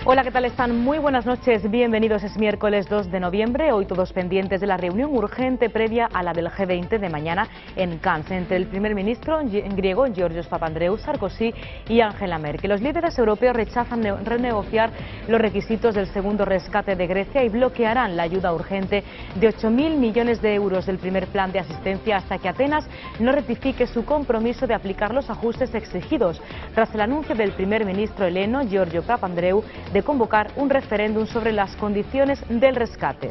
Hola, ¿qué tal están? Muy buenas noches, bienvenidos. Es miércoles 2 de noviembre, hoy todos pendientes de la reunión urgente previa a la del G20 de mañana en Cannes, entre el primer ministro griego Georgios Papandreou, Sarkozy y Angela Merkel. Los líderes europeos rechazan renegociar los requisitos del segundo rescate de Grecia y bloquearán la ayuda urgente de 8.000 millones de euros del primer plan de asistencia hasta que Atenas no ratifique su compromiso de aplicar los ajustes exigidos, tras el anuncio del primer ministro heleno, Georgios Papandreou, de convocar un referéndum sobre las condiciones del rescate.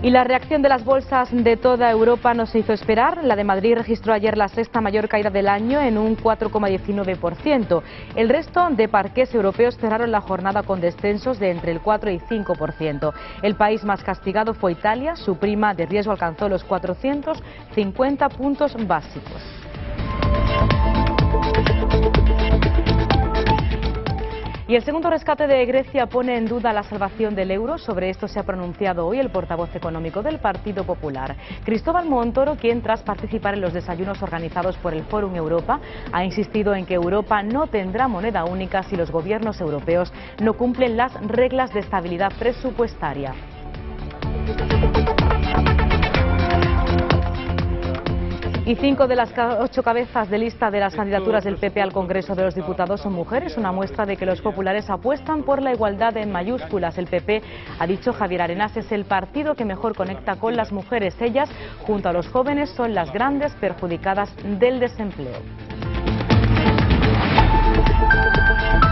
Y la reacción de las bolsas de toda Europa no se hizo esperar. La de Madrid registró ayer la sexta mayor caída del año en un 4,19%. El resto de parques europeos cerraron la jornada con descensos de entre el 4 y 5%. El país más castigado fue Italia. Su prima de riesgo alcanzó los 450 puntos básicos. Y el segundo rescate de Grecia pone en duda la salvación del euro. Sobre esto se ha pronunciado hoy el portavoz económico del Partido Popular, Cristóbal Montoro, quien tras participar en los desayunos organizados por el Fórum Europa, ha insistido en que Europa no tendrá moneda única si los gobiernos europeos no cumplen las reglas de estabilidad presupuestaria. Y 5 de las 8 cabezas de lista de las candidaturas del PP al Congreso de los Diputados son mujeres, una muestra de que los populares apuestan por la igualdad en mayúsculas. El PP, ha dicho Javier Arenas, es el partido que mejor conecta con las mujeres. Ellas, junto a los jóvenes, son las grandes perjudicadas del desempleo.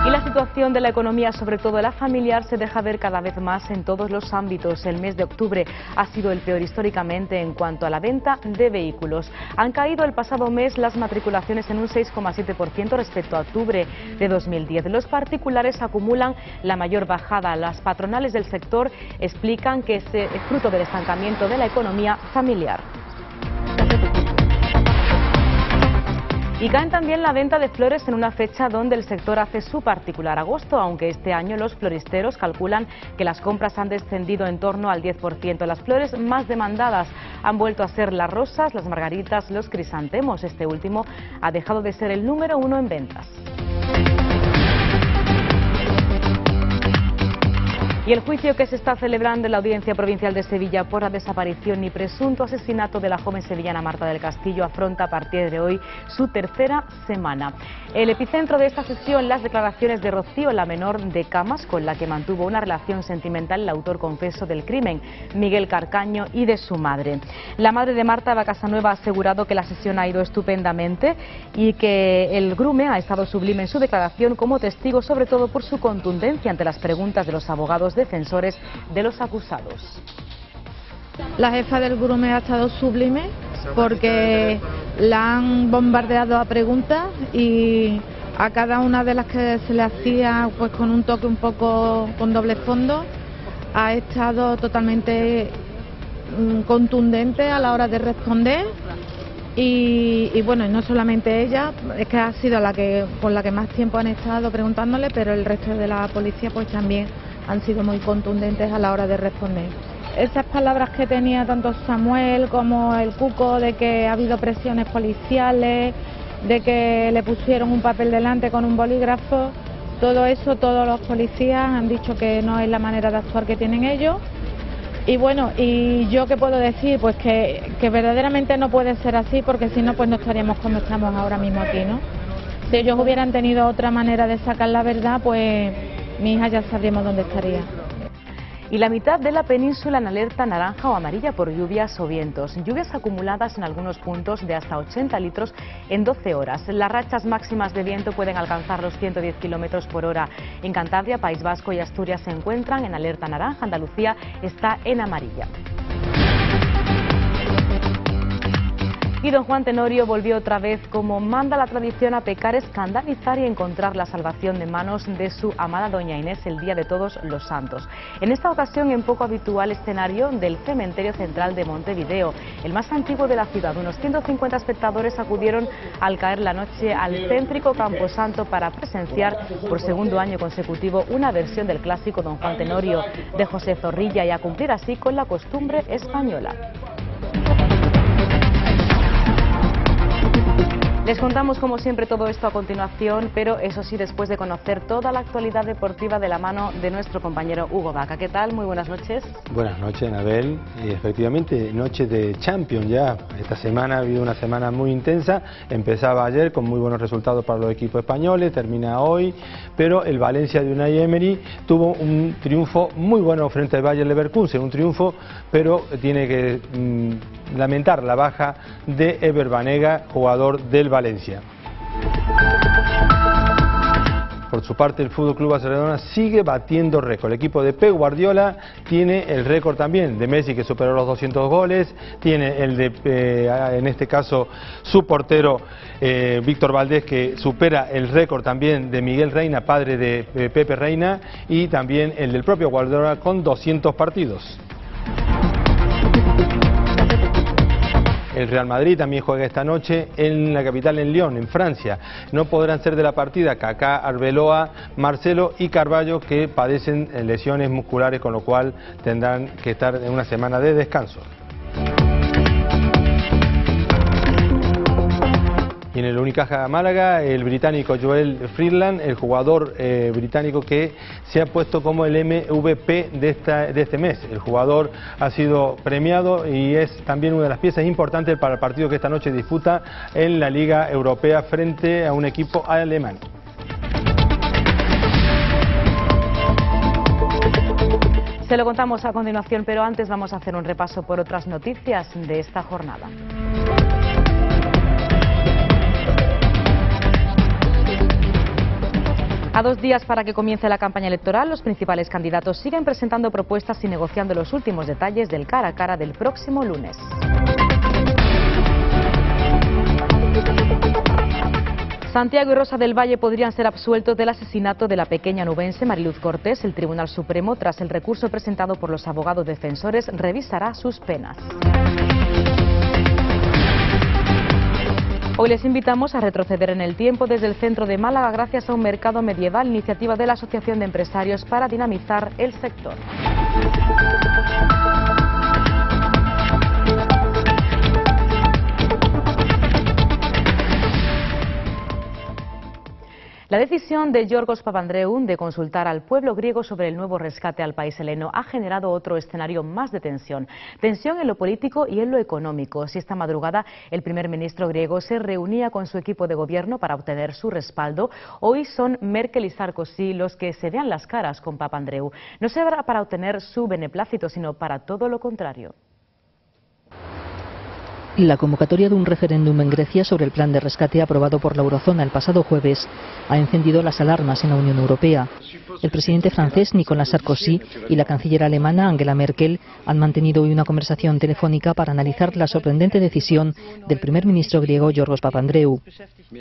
Y la situación de la economía, sobre todo la familiar, se deja ver cada vez más en todos los ámbitos. El mes de octubre ha sido el peor históricamente en cuanto a la venta de vehículos. Han caído el pasado mes las matriculaciones en un 6,7% respecto a octubre de 2010. Los particulares acumulan la mayor bajada. Las patronales del sector explican que es fruto del estancamiento de la economía familiar. Y caen también la venta de flores en una fecha donde el sector hace su particular agosto, aunque este año los floristeros calculan que las compras han descendido en torno al 10%. Las flores más demandadas han vuelto a ser las rosas, las margaritas, los crisantemos. Este último ha dejado de ser el número 1 en ventas. Y el juicio que se está celebrando en la Audiencia Provincial de Sevilla por la desaparición y presunto asesinato de la joven sevillana Marta del Castillo afronta a partir de hoy su tercera semana. El epicentro de esta sesión, las declaraciones de Rocío, la menor de Camas, con la que mantuvo una relación sentimental el autor confeso del crimen, Miguel Carcaño, y de su madre. La madre de Marta, Eva Casanueva, ha asegurado que la sesión ha ido estupendamente y que el Grume ha estado sublime en su declaración como testigo, sobre todo por su contundencia ante las preguntas de los abogados defensores de los acusados. La jefa del Grume ha estado sublime porque la han bombardeado a preguntas y a cada una de las que se le hacía pues con un toque un poco con doble fondo ha estado totalmente contundente a la hora de responder y bueno, y no solamente ella, es que ha sido con la que más tiempo han estado preguntándole, pero el resto de la policía pues también han sido muy contundentes a la hora de responder. Esas palabras que tenía tanto Samuel como el Cuco de que ha habido presiones policiales, de que le pusieron un papel delante con un bolígrafo, todo eso, todos los policías han dicho que no es la manera de actuar que tienen ellos. Y bueno, ¿y yo qué puedo decir? Pues que verdaderamente no puede ser así, porque si no, pues no estaríamos como estamos ahora mismo aquí, ¿no? Si ellos hubieran tenido otra manera de sacar la verdad, pues mi hija ya sabríamos dónde estaría. Y la mitad de la península en alerta naranja o amarilla por lluvias o vientos. Lluvias acumuladas en algunos puntos de hasta 80 litros en 12 horas. Las rachas máximas de viento pueden alcanzar los 110 kilómetros por hora. En Cantabria, País Vasco y Asturias se encuentran en alerta naranja. Andalucía está en amarilla. Y don Juan Tenorio volvió otra vez, como manda la tradición, a pecar, escandalizar y encontrar la salvación de manos de su amada doña Inés el día de Todos los Santos. En esta ocasión en poco habitual escenario del cementerio central de Montevideo, el más antiguo de la ciudad. Unos 150 espectadores acudieron al caer la noche al céntrico camposanto para presenciar por segundo año consecutivo una versión del clásico Don Juan Tenorio de José Zorrilla y a cumplir así con la costumbre española. Les contamos como siempre todo esto a continuación, pero eso sí, después de conocer toda la actualidad deportiva de la mano de nuestro compañero Hugo Vaca. ¿Qué tal? Muy buenas noches. Buenas noches, Anabel. Y efectivamente, noche de Champions ya. Esta semana ha habido una semana muy intensa. Empezaba ayer con muy buenos resultados para los equipos españoles, termina hoy, pero el Valencia de Unai Emery tuvo un triunfo muy bueno frente al Bayer Leverkusen, un triunfo, pero tiene que lamentar la baja de Ever Banega, jugador del Valencia. Por su parte, el FC Barcelona sigue batiendo récord. El equipo de Pep Guardiola tiene el récord también de Messi, que superó los 200 goles, tiene el de, en este caso, su portero Víctor Valdés, que supera el récord también de Miguel Reina, padre de Pepe Reina, y también el del propio Guardiola con 200 partidos. El Real Madrid también juega esta noche en la capital, en Lyon, en Francia. No podrán ser de la partida Kaká, Arbeloa, Marcelo y Carvalho, que padecen lesiones musculares, con lo cual tendrán que estar en una semana de descanso. Y en el Unicaja Málaga, el británico Joel Friedland, el jugador británico que se ha puesto como el MVP de este mes. El jugador ha sido premiado y es también una de las piezas importantes para el partido que esta noche disputa en la Liga Europea frente a un equipo alemán. Se lo contamos a continuación, pero antes vamos a hacer un repaso por otras noticias de esta jornada. A 2 días para que comience la campaña electoral, los principales candidatos siguen presentando propuestas y negociando los últimos detalles del cara a cara del próximo lunes. Santiago y Rosa del Valle podrían ser absueltos del asesinato de la pequeña nubense Mariluz Cortés. El Tribunal Supremo, tras el recurso presentado por los abogados defensores, revisará sus penas. Hoy les invitamos a retroceder en el tiempo desde el centro de Málaga gracias a un mercado medieval, iniciativa de la Asociación de Empresarios para dinamizar el sector. La decisión de Giorgos Papandreou de consultar al pueblo griego sobre el nuevo rescate al país heleno ha generado otro escenario más de tensión. Tensión en lo político y en lo económico. Si esta madrugada el primer ministro griego se reunía con su equipo de gobierno para obtener su respaldo, hoy son Merkel y Sarkozy los que se vean las caras con Papandreou. No será para obtener su beneplácito, sino para todo lo contrario. La convocatoria de un referéndum en Grecia sobre el plan de rescate aprobado por la Eurozona el pasado jueves ha encendido las alarmas en la Unión Europea. El presidente francés Nicolas Sarkozy y la canciller alemana Angela Merkel han mantenido hoy una conversación telefónica para analizar la sorprendente decisión del primer ministro griego Giorgos Papandreou.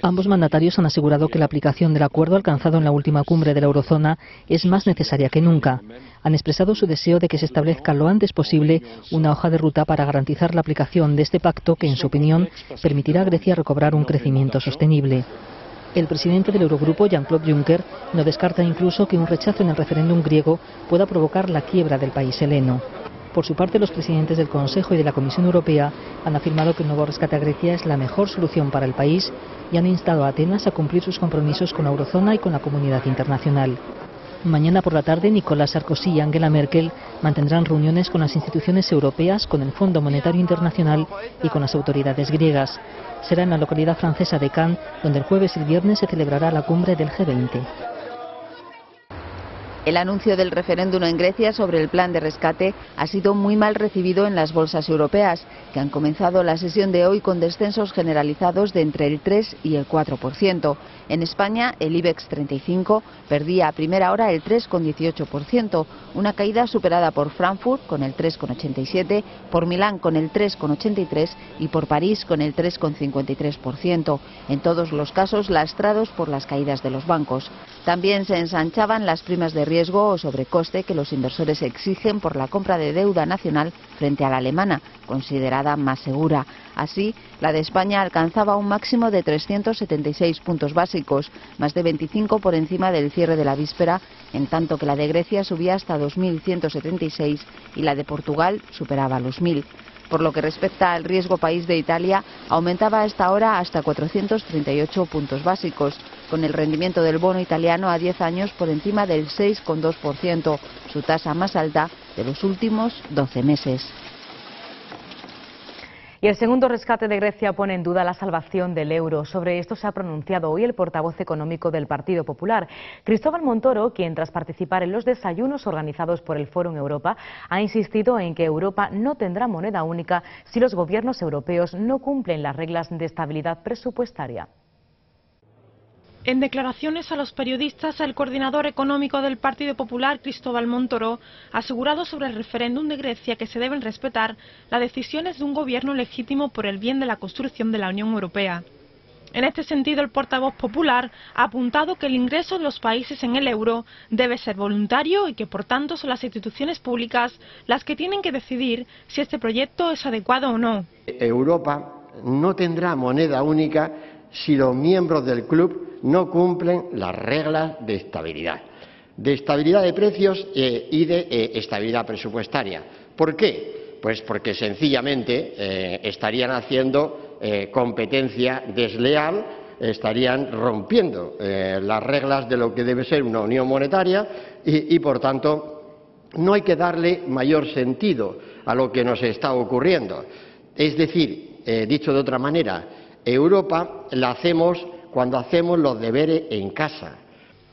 Ambos mandatarios han asegurado que la aplicación del acuerdo alcanzado en la última cumbre de la Eurozona es más necesaria que nunca. Han expresado su deseo de que se establezca lo antes posible una hoja de ruta para garantizar la aplicación de este pacto que, en su opinión, permitirá a Grecia recobrar un crecimiento sostenible. El presidente del Eurogrupo, Jean-Claude Juncker, no descarta incluso que un rechazo en el referéndum griego pueda provocar la quiebra del país heleno. Por su parte, los presidentes del Consejo y de la Comisión Europea han afirmado que el nuevo rescate a Grecia es la mejor solución para el país y han instado a Atenas a cumplir sus compromisos con la Eurozona y con la comunidad internacional. Mañana por la tarde, Nicolas Sarkozy y Angela Merkel mantendrán reuniones con las instituciones europeas, con el Fondo Monetario Internacional y con las autoridades griegas. Será en la localidad francesa de Cannes, donde el jueves y el viernes se celebrará la cumbre del G20. El anuncio del referéndum en Grecia sobre el plan de rescate ha sido muy mal recibido en las bolsas europeas, que han comenzado la sesión de hoy con descensos generalizados de entre el 3 y el 4%. En España, el IBEX 35 perdía a primera hora el 3,18%, una caída superada por Frankfurt con el 3,87%, por Milán con el 3,83% y por París con el 3,53%, en todos los casos lastrados por las caídas de los bancos. También se ensanchaban las primas de riesgo o sobrecoste que los inversores exigen por la compra de deuda nacional frente a la alemana, considerada más segura. Así, la de España alcanzaba un máximo de 376 puntos básicos, más de 25 por encima del cierre de la víspera, en tanto que la de Grecia subía hasta 2.176 y la de Portugal superaba los 1.000. Por lo que respecta al riesgo país de Italia, aumentaba a esta hora hasta 438 puntos básicos, con el rendimiento del bono italiano a 10 años por encima del 6,2%, su tasa más alta de los últimos 12 meses. Y el segundo rescate de Grecia pone en duda la salvación del euro. Sobre esto se ha pronunciado hoy el portavoz económico del Partido Popular, Cristóbal Montoro, quien tras participar en los desayunos organizados por el Fórum Europa, ha insistido en que Europa no tendrá moneda única si los gobiernos europeos no cumplen las reglas de estabilidad presupuestaria. En declaraciones a los periodistas, el coordinador económico del Partido Popular, Cristóbal Montoro, ha asegurado sobre el referéndum de Grecia que se deben respetar las decisiones de un gobierno legítimo por el bien de la construcción de la Unión Europea. En este sentido, el portavoz popular ha apuntado que el ingreso de los países en el euro debe ser voluntario y que, por tanto, son las instituciones públicas las que tienen que decidir si este proyecto es adecuado o no. Europa no tendrá moneda única si los miembros del club no cumplen las reglas de estabilidad de precios y de estabilidad presupuestaria. ¿Por qué? Pues porque sencillamente estarían haciendo competencia desleal, estarían rompiendo las reglas de lo que debe ser una unión monetaria y por tanto no hay que darle mayor sentido a lo que nos está ocurriendo. Es decir, dicho de otra manera, Europa la hacemos cuando hacemos los deberes en casa.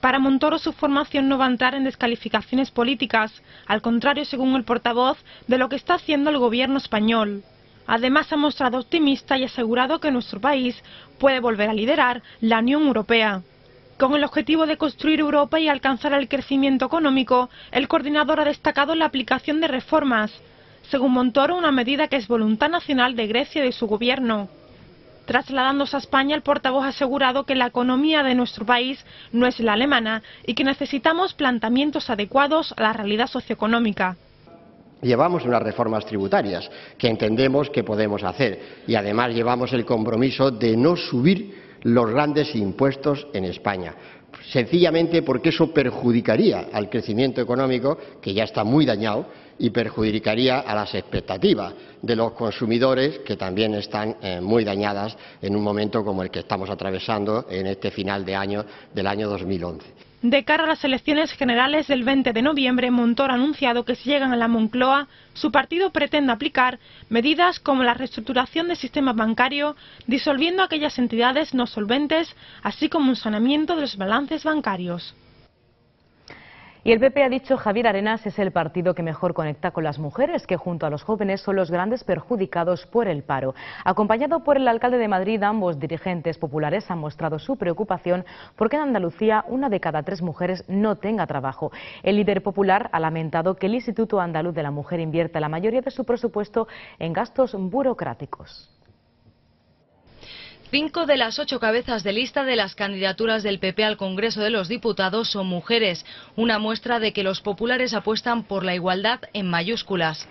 Para Montoro, su formación no va a entrar en descalificaciones políticas, al contrario, según el portavoz, de lo que está haciendo el gobierno español. Además, ha mostrado optimista y asegurado que nuestro país puede volver a liderar la Unión Europea. Con el objetivo de construir Europa y alcanzar el crecimiento económico, el coordinador ha destacado la aplicación de reformas. Según Montoro, una medida que es voluntad nacional de Grecia y de su gobierno. Trasladándose a España, el portavoz ha asegurado que la economía de nuestro país no es la alemana y que necesitamos planteamientos adecuados a la realidad socioeconómica. Llevamos unas reformas tributarias que entendemos que podemos hacer y además llevamos el compromiso de no subir los grandes impuestos en España, sencillamente porque eso perjudicaría al crecimiento económico, que ya está muy dañado, y perjudicaría a las expectativas de los consumidores, que también están muy dañadas en un momento como el que estamos atravesando en este final de año del año 2011. De cara a las elecciones generales del 20 de noviembre, Montoro ha anunciado que si llegan a la Moncloa, su partido pretende aplicar medidas como la reestructuración del sistema bancario, disolviendo aquellas entidades no solventes, así como un saneamiento de los balances bancarios. Y el PP ha dicho Javier Arenas es el partido que mejor conecta con las mujeres, que junto a los jóvenes son los grandes perjudicados por el paro. Acompañado por el alcalde de Madrid, ambos dirigentes populares han mostrado su preocupación porque en Andalucía 1 de cada 3 mujeres no tenga trabajo. El líder popular ha lamentado que el Instituto Andaluz de la Mujer invierta la mayoría de su presupuesto en gastos burocráticos. 5 de las 8 cabezas de lista de las candidaturas del PP al Congreso de los Diputados son mujeres, una muestra de que los populares apuestan por la igualdad en mayúsculas.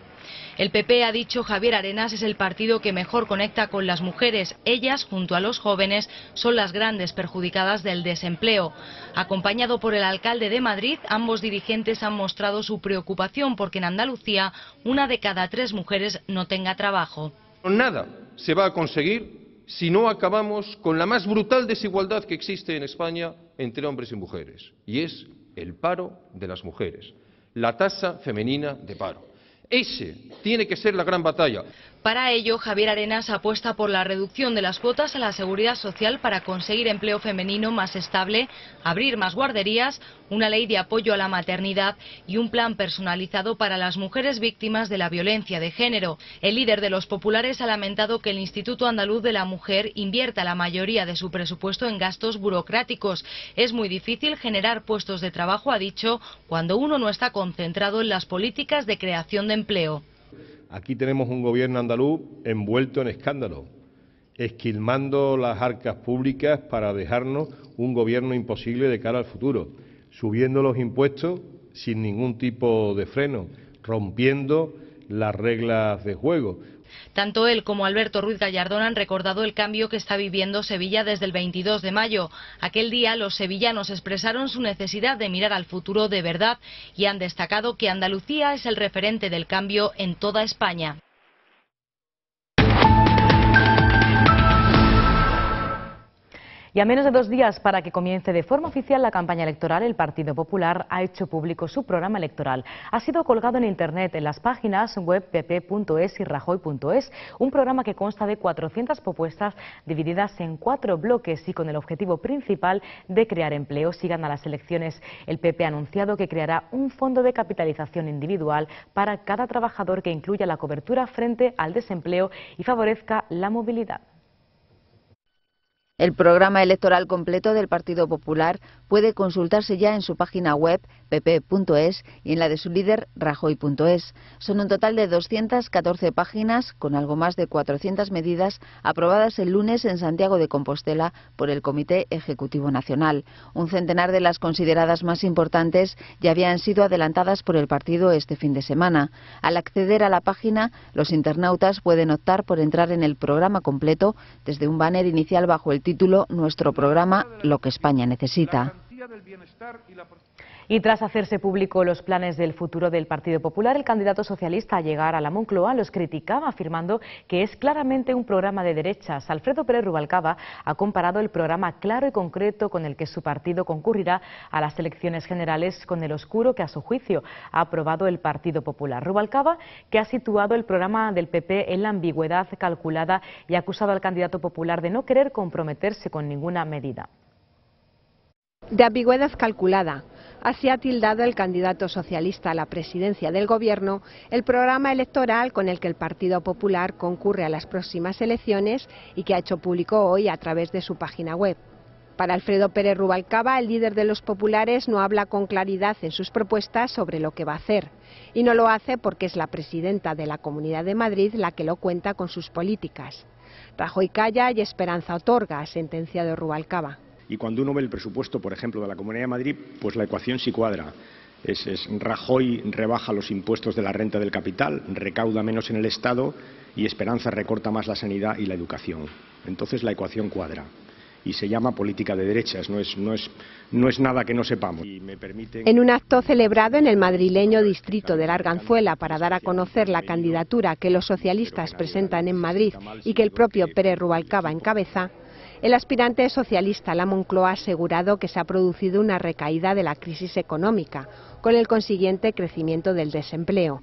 El PP, ha dicho Javier Arenas, es el partido que mejor conecta con las mujeres. Ellas, junto a los jóvenes, son las grandes perjudicadas del desempleo. Acompañado por el alcalde de Madrid, ambos dirigentes han mostrado su preocupación porque en Andalucía 1 de cada 3 mujeres no tenga trabajo. Nada se va a conseguir si no acabamos con la más brutal desigualdad que existe en España entre hombres y mujeres, y es el paro de las mujeres, la tasa femenina de paro. Ese tiene que ser la gran batalla. Para ello, Javier Arenas apuesta por la reducción de las cuotas a la seguridad social para conseguir empleo femenino más estable, abrir más guarderías, una ley de apoyo a la maternidad y un plan personalizado para las mujeres víctimas de la violencia de género. El líder de los populares ha lamentado que el Instituto Andaluz de la Mujer invierta la mayoría de su presupuesto en gastos burocráticos. Es muy difícil generar puestos de trabajo, ha dicho, cuando uno no está concentrado en las políticas de creación de empleo. Aquí tenemos un gobierno andaluz envuelto en escándalo, esquilmando las arcas públicas para dejarnos un gobierno imposible de cara al futuro, subiendo los impuestos sin ningún tipo de freno, rompiendo las reglas de juego. Tanto él como Alberto Ruiz Gallardón han recordado el cambio que está viviendo Sevilla desde el 22 de mayo. Aquel día los sevillanos expresaron su necesidad de mirar al futuro de verdad y han destacado que Andalucía es el referente del cambio en toda España. Y a menos de 2 días para que comience de forma oficial la campaña electoral, el Partido Popular ha hecho público su programa electoral. Ha sido colgado en Internet en las páginas web pp.es y rajoy.es, un programa que consta de 400 propuestas divididas en 4 bloques y con el objetivo principal de crear empleo. Si gana las elecciones, el PP ha anunciado que creará un fondo de capitalización individual para cada trabajador que incluya la cobertura frente al desempleo y favorezca la movilidad. El programa electoral completo del Partido Popular puede consultarse ya en su página web pp.es y en la de su líder rajoy.es. Son un total de 214 páginas con algo más de 400 medidas aprobadas el lunes en Santiago de Compostela por el Comité Ejecutivo Nacional. Un centenar de las consideradas más importantes ya habían sido adelantadas por el partido este fin de semana. Al acceder a la página, los internautas pueden optar por entrar en el programa completo desde un banner inicial bajo el título Nuestro programa, lo que España necesita. Y tras hacerse público los planes del futuro del Partido Popular, el candidato socialista a llegar a la Moncloa los criticaba, afirmando que es claramente un programa de derechas. Alfredo Pérez Rubalcaba ha comparado el programa claro y concreto con el que su partido concurrirá a las elecciones generales con el oscuro que, a su juicio, ha aprobado el Partido Popular. Rubalcaba, que ha situado el programa del PP en la ambigüedad calculada y ha acusado al candidato popular de no querer comprometerse con ninguna medida. De ambigüedad calculada. Así ha tildado el candidato socialista a la presidencia del Gobierno el programa electoral con el que el Partido Popular concurre a las próximas elecciones y que ha hecho público hoy a través de su página web. Para Alfredo Pérez Rubalcaba, el líder de los populares no habla con claridad en sus propuestas sobre lo que va a hacer. Y no lo hace porque es la presidenta de la Comunidad de Madrid la que lo cuenta con sus políticas. Rajoy calla y Esperanza otorga, ha sentenciado Rubalcaba. Y cuando uno ve el presupuesto, por ejemplo, de la Comunidad de Madrid, pues la ecuación sí cuadra. Rajoy rebaja los impuestos de la renta del capital, recauda menos en el Estado y Esperanza recorta más la sanidad y la educación. Entonces la ecuación cuadra. Y se llama política de derechas, no es nada que no sepamos. En un acto celebrado en el madrileño distrito de la Arganzuela para dar a conocer la candidatura que los socialistas presentan en Madrid y que el propio Pérez Rubalcaba encabeza, el aspirante socialista a la Moncloa ha asegurado que se ha producido una recaída de la crisis económica, con el consiguiente crecimiento del desempleo.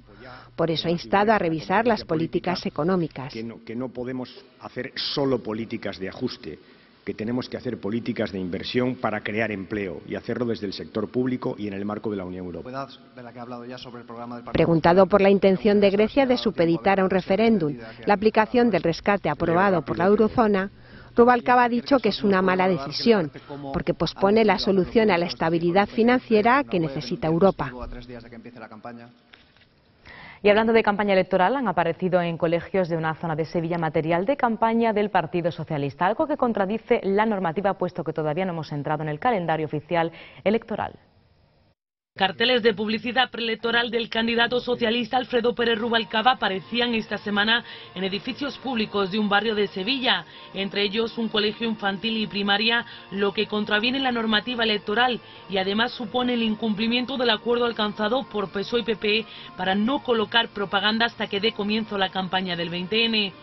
Por eso ha instado a revisar las políticas económicas. Que no podemos hacer solo políticas de ajuste, que tenemos que hacer políticas de inversión para crear empleo y hacerlo desde el sector público y en el marco de la Unión Europea. Preguntado por la intención de Grecia de supeditar a un referéndum la aplicación del rescate aprobado por la eurozona, Rubalcaba ha dicho que es una mala decisión, porque pospone la solución a la estabilidad financiera que necesita Europa. Y hablando de campaña electoral, han aparecido en colegios de una zona de Sevilla material de campaña del Partido Socialista, algo que contradice la normativa, puesto que todavía no hemos entrado en el calendario oficial electoral. Carteles de publicidad preelectoral del candidato socialista Alfredo Pérez Rubalcaba aparecían esta semana en edificios públicos de un barrio de Sevilla, entre ellos un colegio infantil y primaria, lo que contraviene la normativa electoral y además supone el incumplimiento del acuerdo alcanzado por PSOE y PP para no colocar propaganda hasta que dé comienzo la campaña del 20N.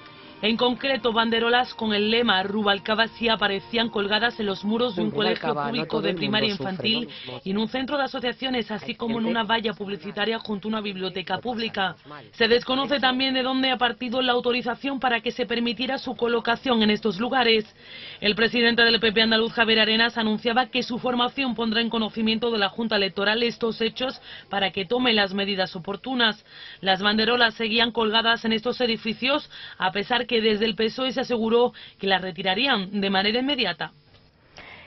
En concreto, banderolas con el lema Rubalcaba sí aparecían colgadas en los muros de un colegio público de primaria infantil y en un centro de asociaciones, así como en una valla publicitaria junto a una biblioteca pública. Se desconoce también de dónde ha partido la autorización para que se permitiera su colocación en estos lugares. El presidente del PP andaluz, Javier Arenas, anunciaba que su formación pondrá en conocimiento de la Junta Electoral estos hechos para que tome las medidas oportunas. Las banderolas seguían colgadas en estos edificios, a pesar que desde el PSOE se aseguró que las retirarían de manera inmediata.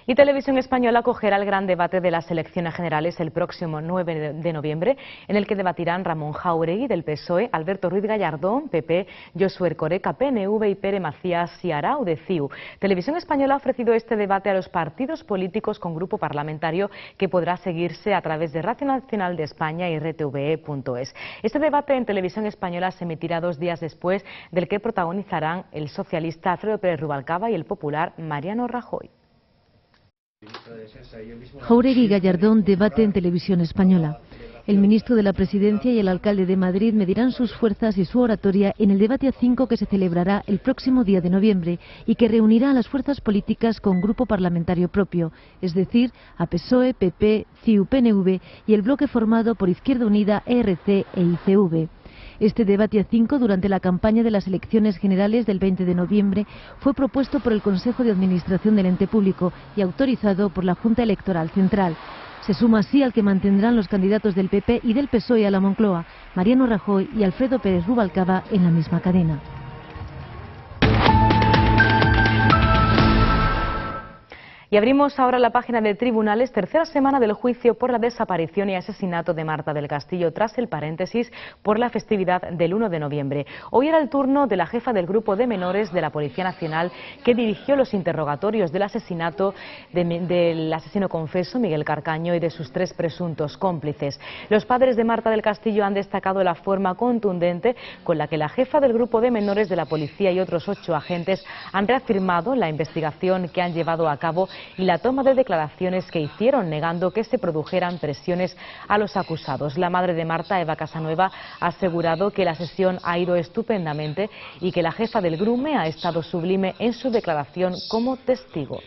Y Televisión Española acogerá el gran debate de las elecciones generales el próximo 9 de noviembre, en el que debatirán Ramón Jáuregui del PSOE, Alberto Ruiz Gallardón, PP, Josué Erkoreka, PNV y Pere Macías Ciarau de CiU. Televisión Española ha ofrecido este debate a los partidos políticos con grupo parlamentario, que podrá seguirse a través de Radio Nacional de España y RTVE.es. Este debate en Televisión Española se emitirá 2 días después del que protagonizarán el socialista Alfredo Pérez Rubalcaba y el popular Mariano Rajoy. Jáuregui y Gallardón debate en Televisión Española. El ministro de la Presidencia y el alcalde de Madrid medirán sus fuerzas y su oratoria en el debate a 5 que se celebrará el próximo día de noviembre y que reunirá a las fuerzas políticas con grupo parlamentario propio, es decir, a PSOE, PP, CiU, PNV y el bloque formado por Izquierda Unida, ERC e ICV. Este debate a 5 durante la campaña de las elecciones generales del 20 de noviembre fue propuesto por el Consejo de Administración del ente público y autorizado por la Junta Electoral Central. Se suma así al que mantendrán los candidatos del PP y del PSOE a la Moncloa, Mariano Rajoy y Alfredo Pérez Rubalcaba en la misma cadena. Y abrimos ahora la página de Tribunales, tercera semana del juicio por la desaparición y asesinato de Marta del Castillo, tras el paréntesis por la festividad del 1 de noviembre. Hoy era el turno de la jefa del grupo de menores de la Policía Nacional, que dirigió los interrogatorios del asesinato del asesino confeso, Miguel Carcaño, y de sus 3 presuntos cómplices. Los padres de Marta del Castillo han destacado la forma contundente con la que la jefa del grupo de menores de la policía y otros 8 agentes han reafirmado la investigación que han llevado a cabo y la toma de declaraciones que hicieron, negando que se produjeran presiones a los acusados. La madre de Marta, Eva Casanueva, ha asegurado que la sesión ha ido estupendamente y que la jefa del Grume ha estado sublime en su declaración como testigo.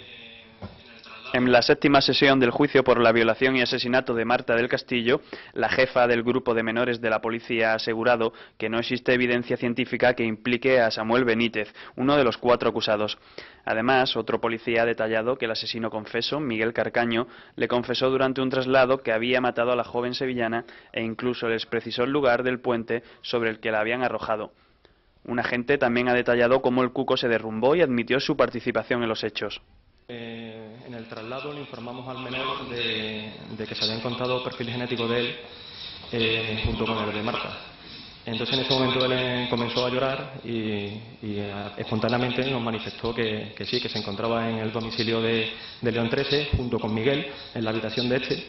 En la séptima sesión del juicio por la violación y asesinato de Marta del Castillo, la jefa del grupo de menores de la policía ha asegurado que no existe evidencia científica que implique a Samuel Benítez, uno de los 4 acusados. Además, otro policía ha detallado que el asesino confeso, Miguel Carcaño, le confesó durante un traslado que había matado a la joven sevillana e incluso les precisó el lugar del puente sobre el que la habían arrojado. Un agente también ha detallado cómo el cuco se derrumbó y admitió su participación en los hechos. En el traslado le informamos al menor de que se había encontrado perfil genético de él junto con el de Marta. Entonces en ese momento él comenzó a llorar y espontáneamente nos manifestó que sí, que se encontraba en el domicilio de León 13 junto con Miguel en la habitación de este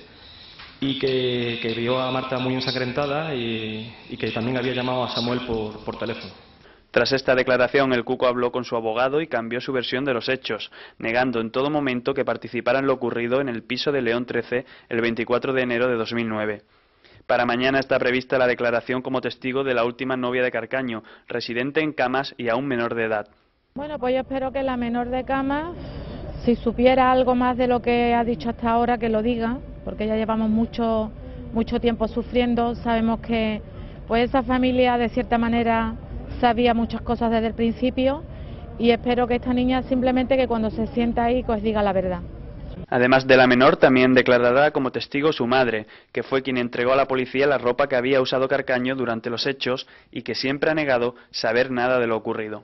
y que vio a Marta muy ensangrentada y que también había llamado a Samuel por teléfono. Tras esta declaración, el cuco habló con su abogado y cambió su versión de los hechos, negando en todo momento que participara en lo ocurrido en el piso de León 13 el 24 de enero de 2009. Para mañana está prevista la declaración como testigo de la última novia de Carcaño, residente en Camas y aún menor de edad. Bueno, pues yo espero que la menor de Camas, si supiera algo más de lo que ha dicho hasta ahora, que lo diga, porque ya llevamos mucho tiempo sufriendo. Sabemos que pues esa familia de cierta manera sabía muchas cosas desde el principio y espero que esta niña simplemente que cuando se sienta ahí pues diga la verdad. Además de la menor, también declarará como testigo su madre, que fue quien entregó a la policía la ropa que había usado Carcaño durante los hechos y que siempre ha negado saber nada de lo ocurrido.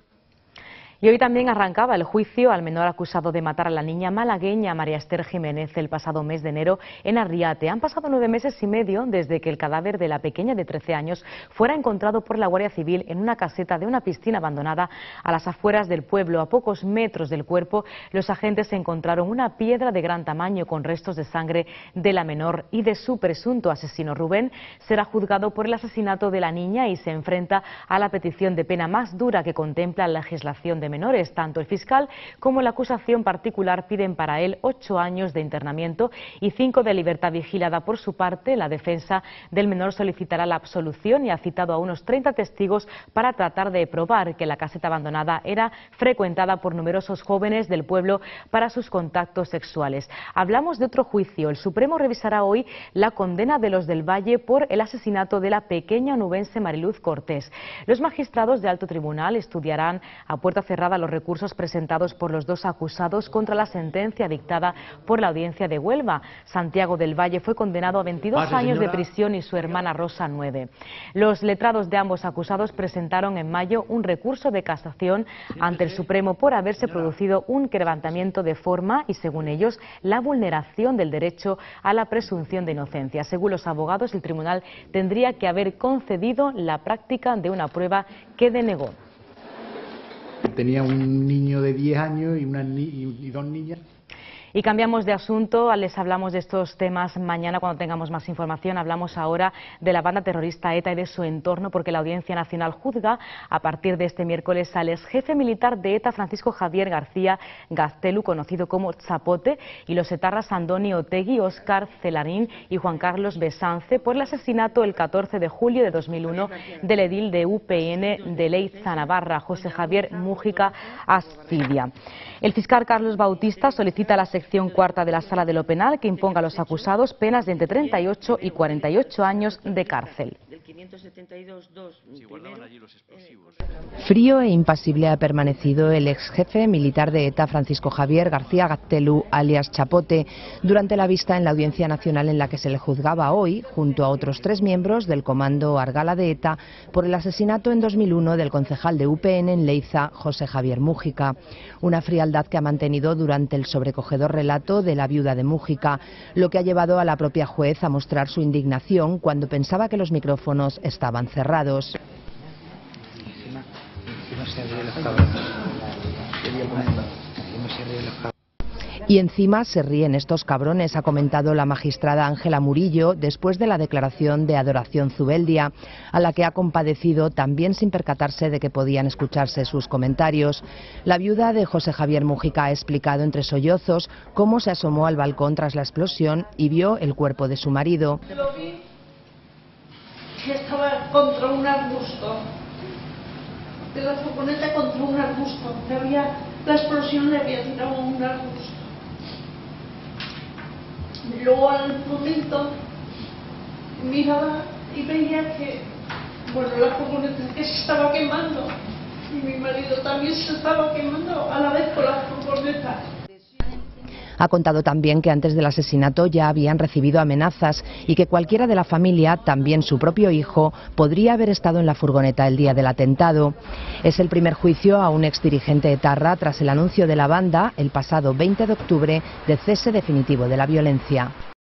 Y hoy también arrancaba el juicio al menor acusado de matar a la niña malagueña María Esther Jiménez el pasado mes de enero en Arriate. Han pasado 9 meses y medio desde que el cadáver de la pequeña de 13 años fuera encontrado por la Guardia Civil en una caseta de una piscina abandonada a las afueras del pueblo. A pocos metros del cuerpo, los agentes encontraron una piedra de gran tamaño con restos de sangre de la menor y de su presunto asesino. Rubén será juzgado por el asesinato de la niña y se enfrenta a la petición de pena más dura que contempla la legislación de menores. Tanto el fiscal como la acusación particular piden para él 8 años de internamiento y 5 de libertad vigilada. Por su parte, la defensa del menor solicitará la absolución y ha citado a unos 30 testigos para tratar de probar que la caseta abandonada era frecuentada por numerosos jóvenes del pueblo para sus contactos sexuales. Hablamos de otro juicio. El Supremo revisará hoy la condena de los del Valle por el asesinato de la pequeña onubense Mariluz Cortés. Los magistrados de alto tribunal estudiarán a puerta cerrada los recursos presentados por los 2 acusados contra la sentencia dictada por la Audiencia de Huelva. Santiago del Valle fue condenado a 22 años de prisión y su hermana Rosa 9. Los letrados de ambos acusados presentaron en mayo un recurso de casación ante el Supremo por haberse producido un quebrantamiento de forma y, según ellos, la vulneración del derecho a la presunción de inocencia. Según los abogados, el tribunal tendría que haber concedido la práctica de una prueba que denegó. Tenía un niño de 10 años y 2 niñas. Y cambiamos de asunto, les hablamos de estos temas mañana cuando tengamos más información. Hablamos ahora de la banda terrorista ETA y de su entorno, porque la Audiencia Nacional juzga a partir de este miércoles al exjefe militar de ETA, Francisco Javier García Gaztelu, conocido como Chapote, y los etarras Andoni Otegi, Óscar Celarín y Juan Carlos Besance por el asesinato el 14 de julio de 2001 del edil de UPN de Leiza, Navarra, José Javier Mújica Ascidia. El fiscal Carlos Bautista solicita a la sección cuarta de la Sala de lo Penal que imponga a los acusados penas de entre 38 y 48 años de cárcel. Frío e impasible ha permanecido el ex jefe militar de ETA, Francisco Javier García Gaztelu, alias Chapote, durante la vista en la Audiencia Nacional en la que se le juzgaba hoy, junto a otros 3 miembros del comando Argala de ETA, por el asesinato en 2001 del concejal de UPN en Leiza, José Javier Mújica. Una frialdad que ha mantenido durante el sobrecogedor relato de la viuda de Mújica, lo que ha llevado a la propia juez a mostrar su indignación cuando pensaba que los micrófonos estaban cerrados. Y encima se ríen estos cabrones, ha comentado la magistrada Ángela Murillo después de la declaración de Adoración Zubeldia, a la que ha compadecido también sin percatarse de que podían escucharse sus comentarios. La viuda de José Javier Mújica ha explicado entre sollozos cómo se asomó al balcón tras la explosión y vio el cuerpo de su marido. Lo vi que estaba contra un arbusto, de la furgoneta contra un arbusto, la explosión le había tirado a un arbusto. Luego al momento miraba y veía que, la furgoneta que se estaba quemando y mi marido también se estaba quemando a la vez con la furgoneta. Ha contado también que antes del asesinato ya habían recibido amenazas y que cualquiera de la familia, también su propio hijo, podría haber estado en la furgoneta el día del atentado. Es el primer juicio a un exdirigente etarra tras el anuncio de la banda, el pasado 20 de octubre, de cese definitivo de la violencia.